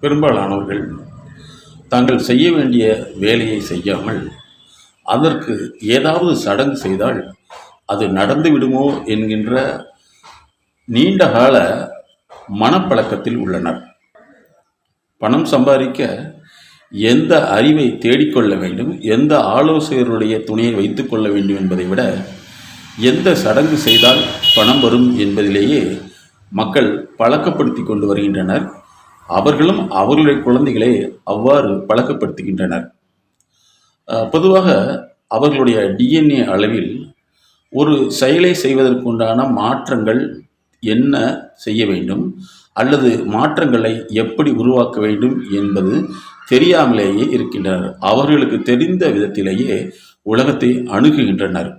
பெரும்பாலானவர்கள் தாங்கள் செய்ய வேண்டிய வேலையை செய்யாமல் அதற்கு ஏதாவது சடங்கு செய்தால் அது நடந்து விடுமோ என்கின்ற நீண்டகால மனப்பழக்கத்தில் உள்ளனர். பணம் சம்பாதிக்க எந்த அறிவை தேடிக்கொள்ள வேண்டும், எந்த ஆலோசகருடைய துணையை வைத்துக் கொள்ள வேண்டும் என்பதை விட எந்த சடங்கு செய்தால் பணம் வரும் என்பதிலேயே மக்கள் பழக்கப்படுத்தி கொண்டு வருகின்றனர். அவர்களும் அவர்களுடைய குழந்தைகளை அவ்வாறு பழக்கப்படுத்துகின்றனர். பொதுவாக அவர்களுடைய டிஎன்ஏ அளவில் ஒரு செயலை செய்வதற்குண்டான மாற்றங்கள் என்ன செய்ய வேண்டும் அல்லது மாற்றங்களை எப்படி உருவாக்க வேண்டும் என்பது தெரியாமலேயே இருக்கின்றனர். அவர்களுக்கு தெரிந்த விதத்திலேயே உலகத்தை அணுகுகின்றனர்.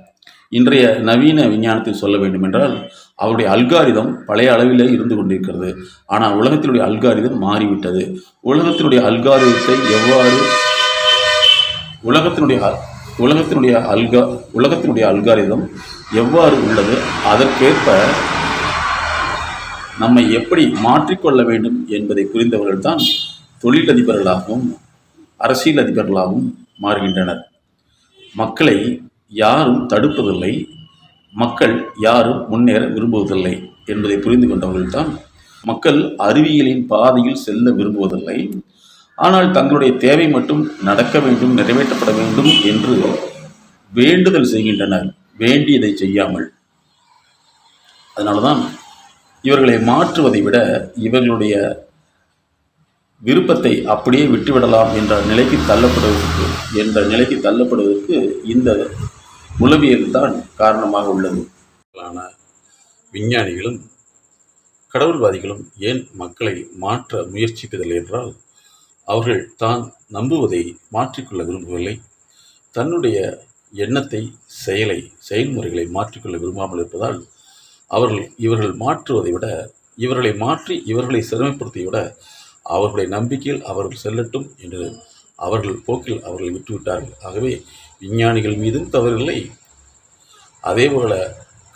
இன்றைய நவீன விஞ்ஞானத்தை சொல்ல வேண்டும் என்றால் அவருடைய அல்காரிதம் பழைய அளவிலே இருந்து கொண்டிருக்கிறது. ஆனால் உலகத்தினுடைய அல்காரிதம் மாறிவிட்டது. உலகத்தினுடைய அல்காரிதத்தை எவ்வாறு உலகத்தினுடைய அல்காரிதம் எவ்வாறு உள்ளது, அதற்கேற்ப நம்மை எப்படி மாற்றிக்கொள்ள வேண்டும் என்பதை புரிந்தவர்கள் தான் தொழிலதிபர்களாகவும் அரசியல் அதிபர்களாகவும் மாறுகின்றனர். மக்களை யாரும் தடுப்பதில்லை, மக்கள் யாரும் முன்னேற விரும்புவதில்லை என்பதை புரிந்து கொண்டவர்கள் தான் மக்கள் அறிவியலின் பாதையில் செல்ல விரும்புவதில்லை. ஆனால் தங்களுடைய தேவை மட்டும் நடக்க வேண்டும், நிறைவேற்றப்பட வேண்டும் என்று வேண்டுதல் செய்கின்றனர், வேண்டியதை செய்யாமல். அதனால தான் இவர்களை மாற்றுவதை விட இவர்களுடைய விருப்பத்தை அப்படியே விட்டுவிடலாம் என்ற நிலைக்கு தள்ளப்படுவதற்கு இந்த உளவியல் தான் காரணமாக உள்ளது. விஞ்ஞானிகளும் கடவுள்வாதிகளும் ஏன் மக்களை மாற்ற முயற்சிப்பதில்லை என்றால் அவர்கள் தான் நம்புவதை மாற்றிக்கொள்ள விரும்பவில்லை. தன்னுடைய எண்ணத்தை, செயல்முறைகளை மாற்றிக்கொள்ள விரும்பாமல் இருப்பதால் இவர்கள் மாற்றுவதை விட, இவர்களை மாற்றி இவர்களை சிரமப்படுத்தியை விட அவர்களுடைய நம்பிக்கையில் அவர்கள் செல்லட்டும் என்று அவர்கள் போக்கில் அவர்கள் விட்டுவிட்டார்கள். ஆகவே விஞ்ஞானிகள் மீதும் தவறில்லை, அதேபோல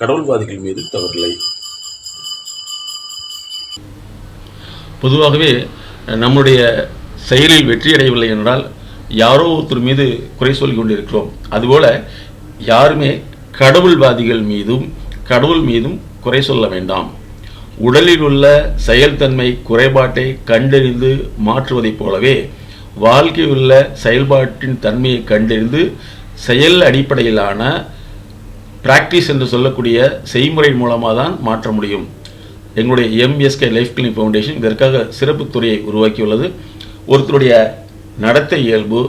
கடவுள்வாதிகள் மீதும் தவறில்லை. பொதுவாகவே நம்முடைய செயலில் வெற்றியடையவில்லை என்றால் யாரோ ஒருத்தர் மீது குறை சொல்லி கொண்டிருக்கிறோம். அதுபோல யாருமே கடவுள்வாதிகள் மீதும் கடவுள் மீதும் குறை சொல்ல வேண்டாம். உடலில் உள்ள செயல்தன்மை குறைபாட்டை கண்டறிந்து மாற்றுவதைப் போலவே வாழ்க்கையில் உள்ள செயல்பாட்டின் தன்மையை கண்டறிந்து செயல் அடிப்படையிலான பிராக்டிஸ் என்று சொல்லக்கூடிய செய்முறை மூலமாக தான் மாற்ற முடியும். எங்களுடைய எம்எஸ்கே லைஃப் கிளினிக் ஃபவுண்டேஷன் இதற்காக சிறப்பு துறையை உருவாக்கியுள்ளது. ஒருத்தருடைய நடத்தை இயல்பு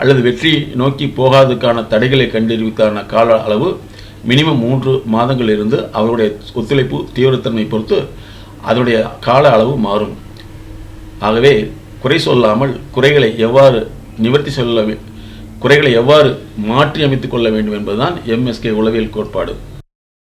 அல்லது வெற்றி நோக்கி போகாததுக்கான தடைகளை கண்டறிவதற்கான கால அளவு மினிமம் 3 மாதங்கள் இருந்து அவருடைய ஒத்துழைப்பு தீவிரத்தன்மை பொறுத்து அதனுடைய கால அளவு மாறும். ஆகவே குறை சொல்லாமல் குறைகளை எவ்வாறு மாற்றி அமைத்துக் கொள்ள வேண்டும் என்பதுதான் எம்எஸ்கே உளவியல் கோட்பாடு.